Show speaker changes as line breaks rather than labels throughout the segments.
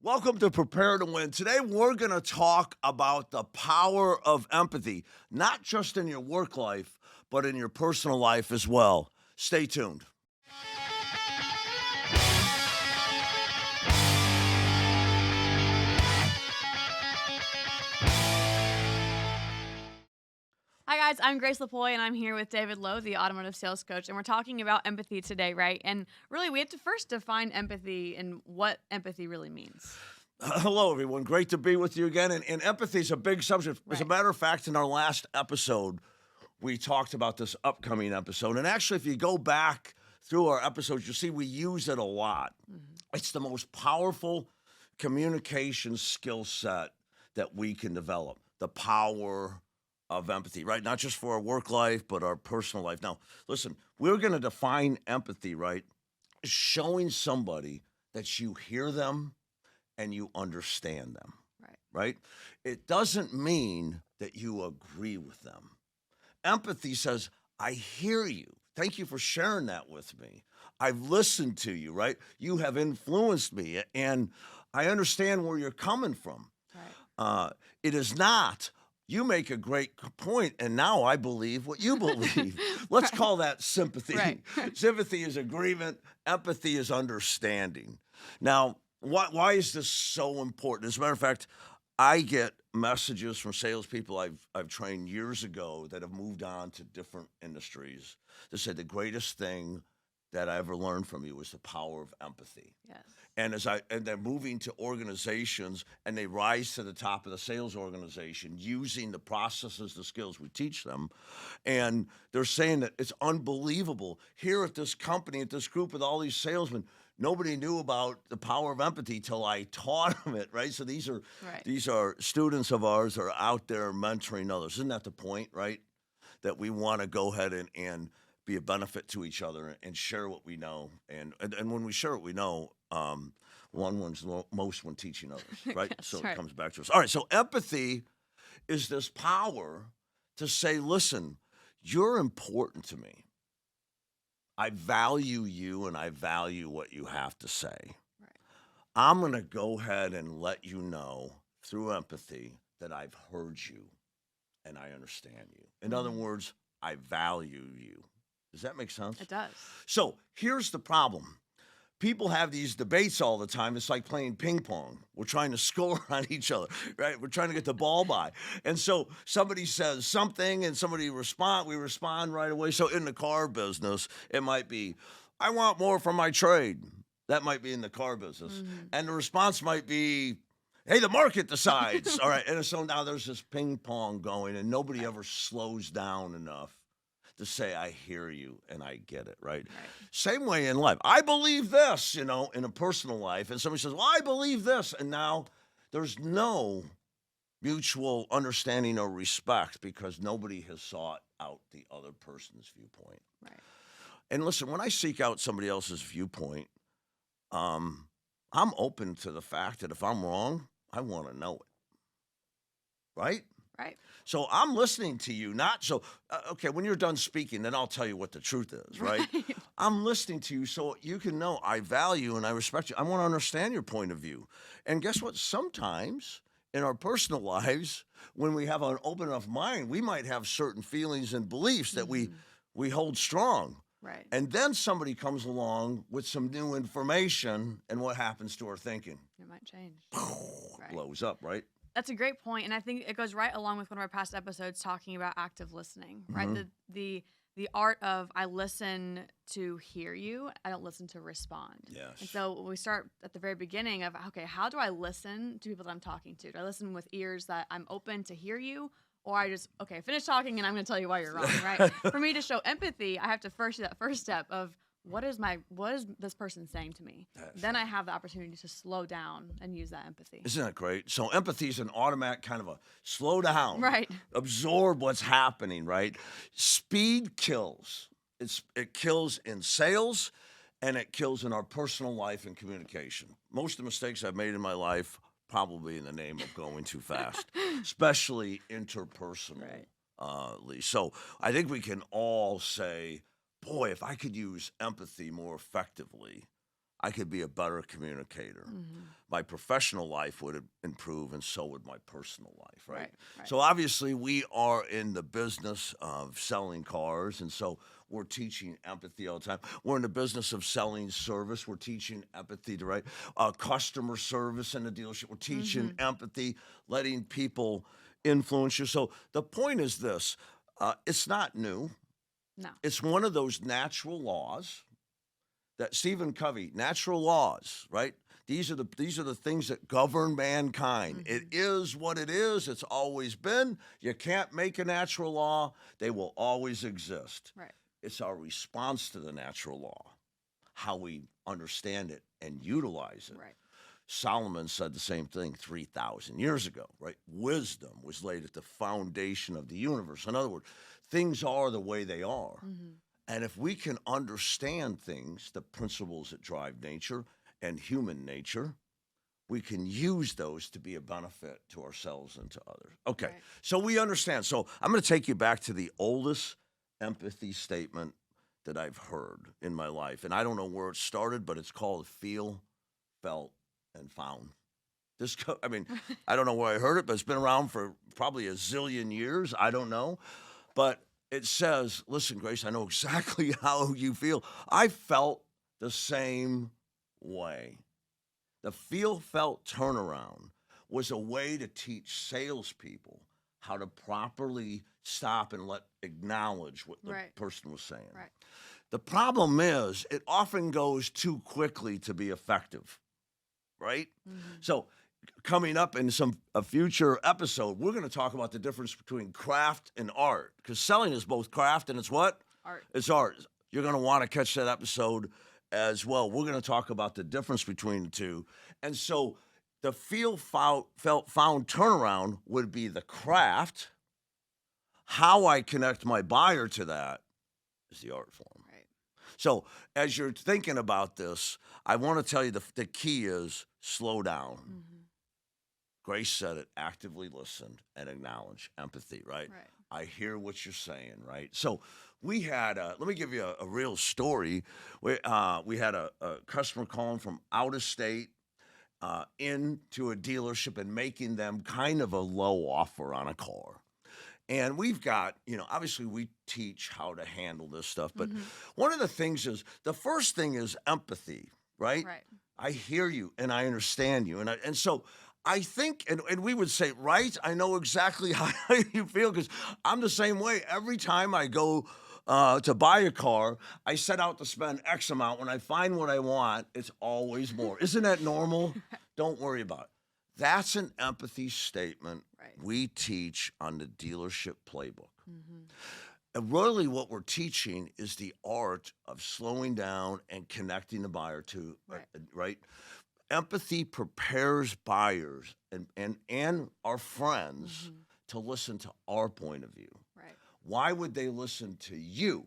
Welcome to Prepare to Win. Today, we're going to talk about the power of empathy, not just in your work life, but in your personal life as well. Stay tuned.
Hi guys, I'm Grace Lapoy and I'm here with David Lowe, the automotive sales coach, and we're talking about empathy today, right? And really, we have to first define empathy and what empathy really means.
Hello, everyone. Great to be with you again. And empathy is a big subject. As a
Right.
matter of fact, in our last episode, we talked about this upcoming episode. And actually, if you go back through our episodes, you'll see we use it a lot. It's the most powerful communication skill set that we can develop. The power of empathy, right? Not just for our work life, but our personal life. Now, listen, we're going to define empathy, right? Showing somebody that you hear them and you understand them,
Right.
right? It doesn't mean that you agree with them. Empathy says, I hear you. Thank you for sharing that with me. I've listened to you, right? You have influenced me, and I understand where you're coming from. It is not, you make a great point, and now I believe what you believe. Let's
Right.
call that sympathy.
Right.
Sympathy is agreement, empathy is understanding. Now, why is this so important? As a matter of fact, I get messages from salespeople I've trained years ago that have moved on to different industries that said the greatest thing that I ever learned from you was the power of empathy.
Yes.
And they're moving to organizations and they rise to the top of the sales organization using the processes, the skills we teach them. And they're saying that it's unbelievable. Here at this company, at this group with all these salesmen, nobody knew about the power of empathy till I taught them it, right? So these are
Right.
these are students of ours that are out there mentoring others. Isn't that the point, right? That we want to go ahead and be a benefit to each other and share what we know. And when we share what we know, one wins most when teaching others, right?
That's
So it
right.
comes back to us. All right, so empathy is this power to say, listen, you're important to me. I value you and I value what you have to say.
Right.
I'm going to go ahead and let you know through empathy that I've heard you and I understand you. In other words, I value you. Does that make sense?
It does.
So here's the problem. People have these debates all the time. It's like playing ping pong. We're trying to score on each other, right? We're trying to get the ball by. And so somebody says something and we respond right away. So in the car business, it might be, I want more from my trade. That might be in the car business. And the response might be, hey, the market decides. All right. And so now there's this ping pong going and nobody ever slows down enough to say, I hear you and I get it, right? Same way in life. I believe this, in a personal life. And somebody says, well, I believe this. And now there's no mutual understanding or respect because nobody has sought out the other person's viewpoint.
Right.
And listen, when I seek out somebody else's viewpoint, I'm open to the fact that if I'm wrong, I want to know it. Right?
Right.
So I'm listening to you, not so, okay, when you're done speaking, then I'll tell you what the truth is, right? I'm listening to you so you can know I value and I respect you. I want to understand your point of view. And guess what? Sometimes in our personal lives, when we have an open enough mind, we might have certain feelings and beliefs that we hold strong.
Right.
And then somebody comes along with some new information, and what happens to our thinking?
It might change. Right.
Blows up, right?
That's a great point, and I think it goes right along with one of our past episodes talking about active listening, right? The art of I listen to hear you, I don't listen to respond.
Yes.
And so we start at the very beginning of, okay, how do I listen to people that I'm talking to? Do I listen with ears that I'm open to hear you? Or I just, okay, finish talking and I'm going to tell you why you're wrong, right? For me to show empathy, I have to first do that first step of what is this person saying to me? Then I have the opportunity to slow down and use that empathy.
Isn't that great? So empathy is an automatic kind of a slow down,
Right.
absorb what's happening, right? Speed kills. It kills in sales and it kills in our personal life and communication. Most of the mistakes I've made in my life, probably in the name of going too fast, especially interpersonally. So I think we can all say, boy, if I could use empathy more effectively, I could be a better communicator.
Mhm.
My professional life would improve, and so would my personal life, right?
Right.
So obviously, we are in the business of selling cars, and so we're teaching empathy all the time. We're in the business of selling service. We're teaching empathy to customer service in the dealership. We're teaching
Mhm.
empathy, letting people influence you. So the point is this: it's not new.
No.
It's one of those natural laws that Stephen Covey, natural laws, right? These are the things that govern mankind. It
Mhm.
is what it is. It's always been. You can't make a natural law. They will always exist.
Right.
It's our response to the natural law, how we understand it and utilize it.
Right.
Solomon said the same thing 3,000 years ago, right? Wisdom was laid at the foundation of the universe. In other words, things are the way they are.
Mhm.
And if we can understand things, the principles that drive nature and human nature, we can use those to be a benefit to ourselves and to others. Okay,
Right.
so we understand. So I'm going to take you back to the oldest empathy statement that I've heard in my life. And I don't know where it started, but it's called feel, felt, and found. I mean, I don't know where I heard it, but it's been around for probably a zillion years. I don't know. But it says, listen, Grace, I know exactly how you feel. I felt the same way. The feel felt turnaround was a way to teach salespeople how to properly stop and acknowledge what the
Right.
person was saying.
Right.
The problem is, it often goes too quickly to be effective, right?
Mhm.
So, coming up in a future episode, we're going to talk about the difference between craft and art, because selling is both craft and it's what?
Art.
It's art. You're going to want to catch that episode as well. We're going to talk about the difference between the two. And so the felt found turnaround would be the craft. How I connect my buyer to that is the art form.
Right.
So as you're thinking about this, I want to tell you the key is slow down.
Mhm.
Grace said it, actively listen and acknowledge empathy, right?
Right.
I hear what you're saying, right? So we had, let me give you a real story. We had a customer calling from out of state into a dealership and making them kind of a low offer on a car. And we've got, obviously we teach how to handle this stuff, but
Mhm.
one of the things is, the first thing is empathy, right?
Right.
I hear you and I understand you. And so I think, and we would say, right, I know exactly how you feel, because I'm the same way. Every time I go to buy a car, I set out to spend X amount. When I find what I want, it's always more. Isn't that normal? Don't worry about it. That's an empathy statement
Right.
we teach on the dealership playbook.
Mhm.
And really, what we're teaching is the art of slowing down and connecting the buyer to,
Right.
right? Empathy prepares buyers and our friends
Mhm.
to listen to our point of view.
Right.
Why would they listen to you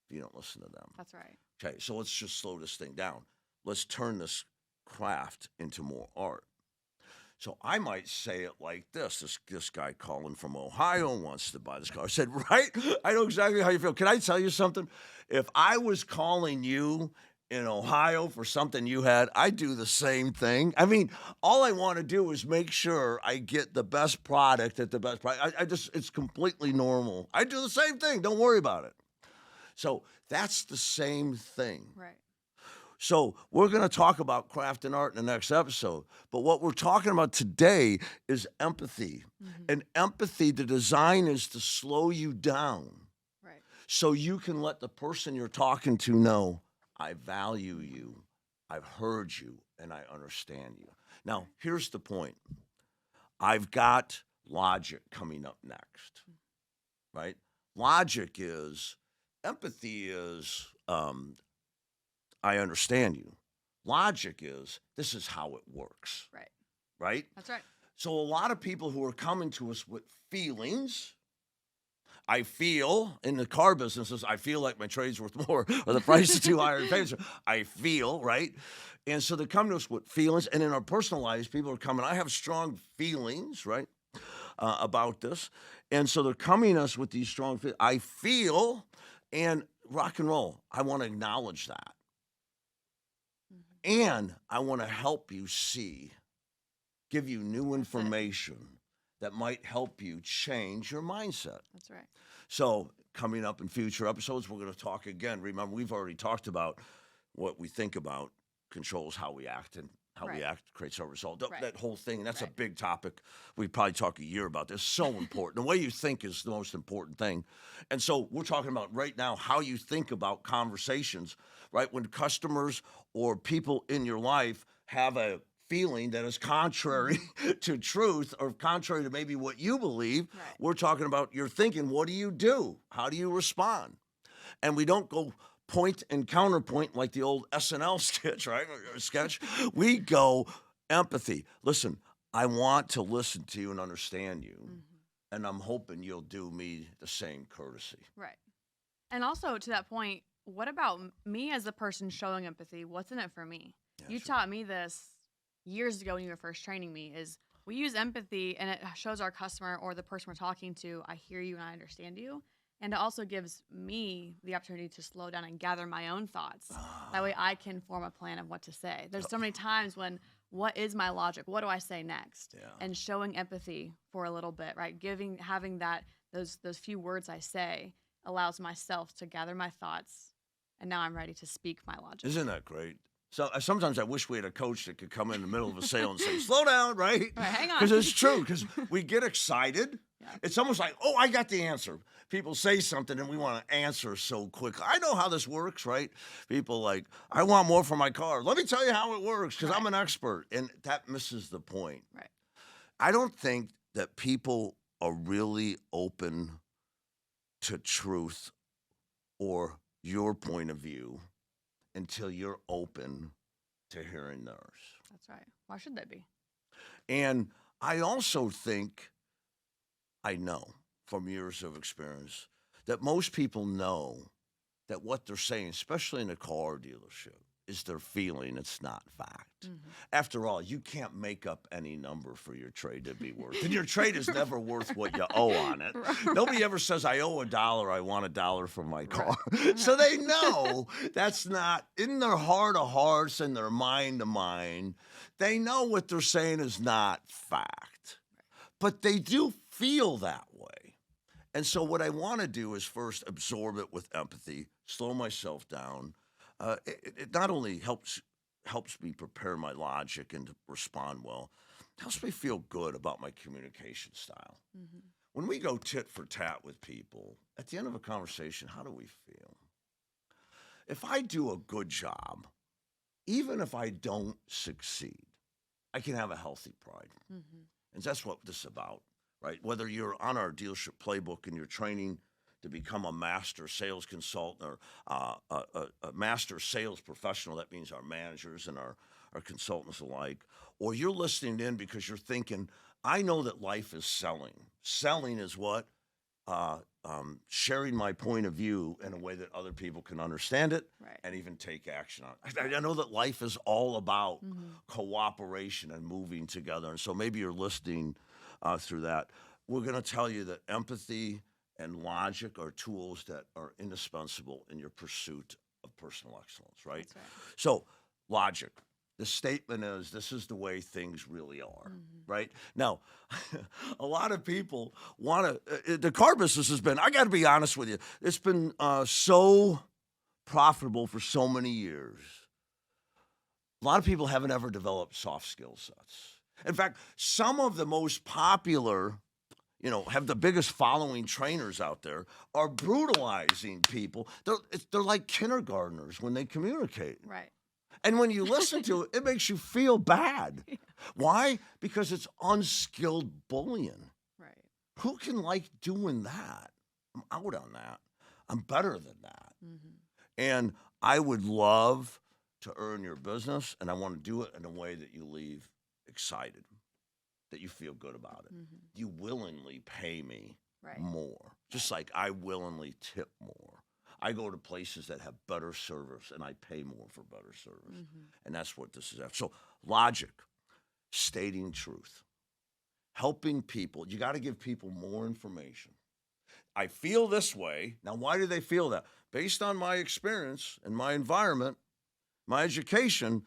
if you don't listen to them?
That's right.
Okay, so let's just slow this thing down. Let's turn this craft into more art. So I might say it like this. This guy calling from Ohio wants to buy this car. I said, right? I know exactly how you feel. Can I tell you something? If I was calling you in Ohio for something you had, I'd do the same thing. I mean, all I want to do is make sure I get the best product at the best price. It's completely normal. I do the same thing. Don't worry about it. So that's the same thing.
Right.
So we're going to talk about craft and art in the next episode. But what we're talking about today is empathy.
Mhm.
And empathy, the design is to slow you down
Right.
so you can let the person you're talking to know, I value you, I've heard you, and I understand you. Now, here's the point. I've got logic coming up next, right? Logic is, empathy is, I understand you. Logic is, this is how it works,
Right.
right?
That's right.
So a lot of people who are coming to us with feelings, I feel, in the car businesses, I feel like my trade's worth more, or the price is too high, or the payment's I feel, right? And so they come to us with feelings, and in our personal lives, people are coming, I have strong feelings, right, about this. And so they're coming to us with these strong feelings. I feel, and rock and roll, I want to acknowledge that. And I want to help you see, give you new
That's it.
information that might help you change your mindset.
That's right.
So, coming up in future episodes, we're going to talk again. Remember, we've already talked about what we think about controls how we act, and how we
Right.
act creates our result.
Right.
That whole thing, and that's a
Right.
big topic. We'd probably talk a year about this. So important. The way you think is the most important thing. And so we're talking about right now how you think about conversations, right? When customers or people in your life have a feeling that is contrary to truth or contrary to maybe what you believe,
Right.
we're talking about your thinking. What do you do? How do you respond? And we don't go point and counterpoint like the old SNL sketch, right? Or sketch. We go empathy. Listen, I want to listen to you and understand you, and I'm hoping you'll do me the same courtesy.
Right. And also to that point, what about me as the person showing empathy? What's in it for me?
Yeah,
You
sure.
taught me this years ago when you were first training me is we use empathy and it shows our customer or the person we're talking to, I hear you and I understand you. And it also gives me the opportunity to slow down and gather my own thoughts. That way I can form a plan of what to say. There's so many times when, what is my logic? What do I say next?
Yeah.
And showing empathy for a little bit, right? Having that, those few words I say allows myself to gather my thoughts. And now I'm ready to speak my logic.
Isn't that great? So sometimes I wish we had a coach that could come in the middle of a sale and say, "Slow down," right?
Right, hang on.
Because it's true. Because we get excited.
Yeah.
It's almost like, "Oh, I got the answer." People say something and we want to answer so quickly. I know how this works, right? People like, "I want more for my car." Let me tell you how it works because I'm
Right.
an expert, and that misses the point.
Right.
I don't think that people are really open to truth or your point of view until you're open to hearing theirs.
That's right. Why should they be?
And I also think, I know from years of experience, that most people know that what they're saying, especially in a car dealership, is their feeling. It's not fact. After all, you can't make up any number for your trade to be worth. And your trade is never worth what you owe on it. Nobody ever says, "I owe $1, I want $1 for my car." So they know that's not, in their heart of hearts and their mind to mind, they know what they're saying is not fact. But they do feel that way. And so what I want to do is first absorb it with empathy, slow myself down. It not only helps me prepare my logic and to respond well, it helps me feel good about my communication style. When we go tit for tat with people, at the end of a conversation, how do we feel? If I do a good job, even if I don't succeed, I can have a healthy pride. And that's what this is about, right? Whether you're on our dealership playbook and you're training to become a master sales consultant or a master sales professional, that means our managers and our consultants alike, or you're listening in because you're thinking, I know that life is selling. Selling is what? Sharing my point of view in a way that other people can understand it
Right.
and even take action on it. I know that life is all about cooperation and moving together. And so maybe you're listening through that. We're going to tell you that empathy and logic are tools that are indispensable in your pursuit of personal excellence, right?
That's right.
So, logic. The statement is, this is the way things really are, right? Now, a lot of people want to, the car business has been, I got to be honest with you, it's been so profitable for so many years. A lot of people haven't ever developed soft skill sets. In fact, some of the most popular, have the biggest following trainers out there are brutalizing people. They're like kindergartners when they communicate.
Right.
And when you listen to it, it makes you feel bad. Why? Because it's unskilled bullying.
Right.
Who can like doing that? I'm out on that. I'm better than that. And I would love to earn your business, and I want to do it in a way that you leave excited, that you feel good about it. You willingly pay me
Right.
more, just like I willingly tip more. I go to places that have better service, and I pay more for better service. And that's what this is after. So logic, stating truth, helping people. You got to give people more information. I feel this way. Now, why do they feel that? Based on my experience and my environment, my education,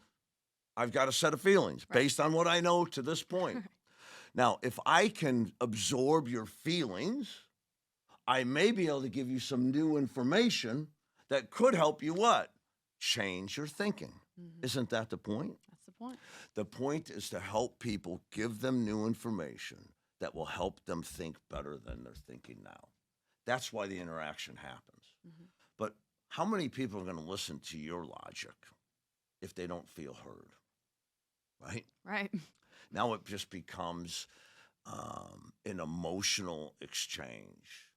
I've got a set of feelings
Right.
based on what I know to this point. Now, if I can absorb your feelings, I may be able to give you some new information that could help you what? Change your thinking. Isn't that the point?
That's the point.
The point is to help people, give them new information that will help them think better than they're thinking now. That's why the interaction happens. But how many people are going to listen to your logic if they don't feel heard? Right?
Right.
Now it just becomes an emotional exchange,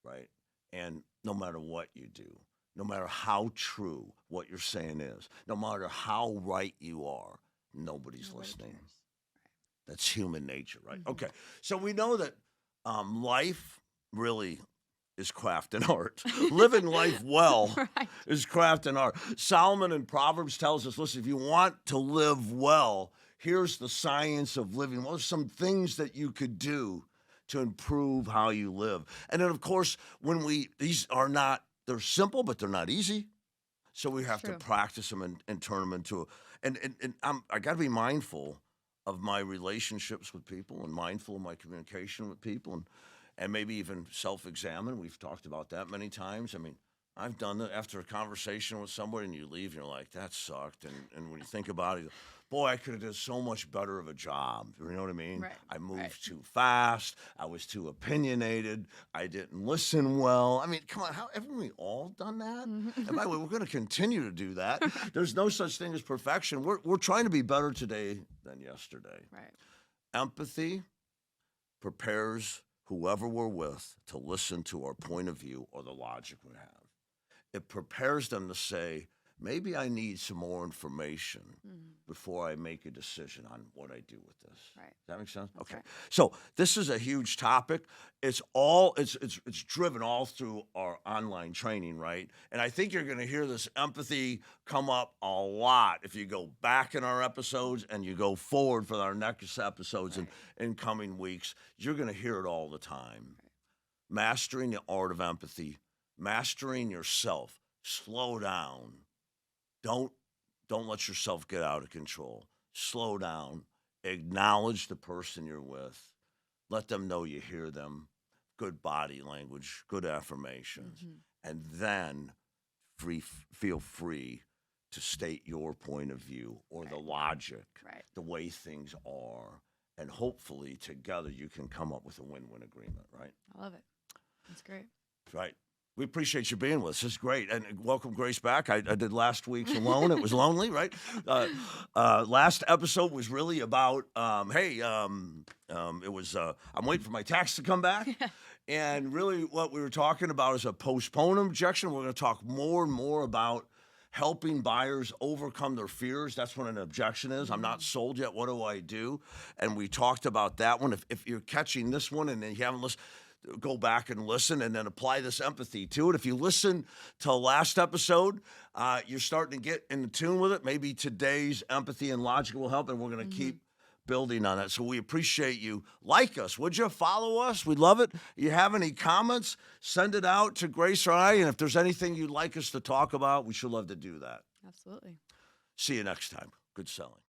right? And no matter what you do, no matter how true what you're saying is, no matter how right you are, nobody's
Nobody
listening.
cares.
That's human nature, right? Okay. So we know that life really is craft and art. Living life well
Right.
is craft and art. Solomon in Proverbs tells us, listen, if you want to live well, here's the science of living well. There's some things that you could do to improve how you live. And then, of course, these are not, they're simple, but they're not easy. So we have to
True.
practice them and turn them into I got to be mindful of my relationships with people and mindful of my communication with people and maybe even self-examine. We've talked about that many times. I mean, I've done that after a conversation with somebody and you leave and you're like, that sucked. And when you think about it, boy, I could have done so much better of a job. You know what I mean?
Right,
I moved
right.
too fast. I was too opinionated. I didn't listen well. I mean, come on, haven't we all done that? And by the way, we're going to continue to do that. There's no such thing as perfection. We're trying to be better today than yesterday.
Right.
Empathy prepares whoever we're with to listen to our point of view or the logic we have. It prepares them to say, maybe I need some more information before I make a decision on what I do with this.
Right.
Does that make sense?
That's
Okay.
right.
So this is a huge topic. It's driven all through our online training, right? And I think you're going to hear this empathy come up a lot if you go back in our episodes and you go forward for our next episodes in coming weeks. You're going to hear it all the time. Mastering the art of empathy, mastering yourself. Slow down. Don't let yourself get out of control. Slow down. Acknowledge the person you're with. Let them know you hear them. Good body language, good affirmations. And then feel free to state your point of view or the logic, the way things are. And hopefully together you can come up with a win-win agreement, right?
I love it. That's great.
Right. We appreciate you being with us. This is great. And welcome Grace back. I did last week's alone. It was lonely, right? Last episode was really about, it was, I'm waiting for my tax to come back. And really what we were talking about is a postponed objection. We're going to talk more and more about helping buyers overcome their fears. That's what an objection is. I'm not sold yet. What do I do? And we talked about that one. If you're catching this one and then you haven't listened, go back and listen and then apply this empathy to it. If you listen to last episode, you're starting to get in tune with it. Maybe today's empathy and logic will help, and we're going to keep building on that. So we appreciate you. Like us. Would you follow us? We'd love it. You have any comments, send it out to Grace or I, and if there's anything you'd like us to talk about, we should love to do that.
Absolutely.
See you next time. Good selling.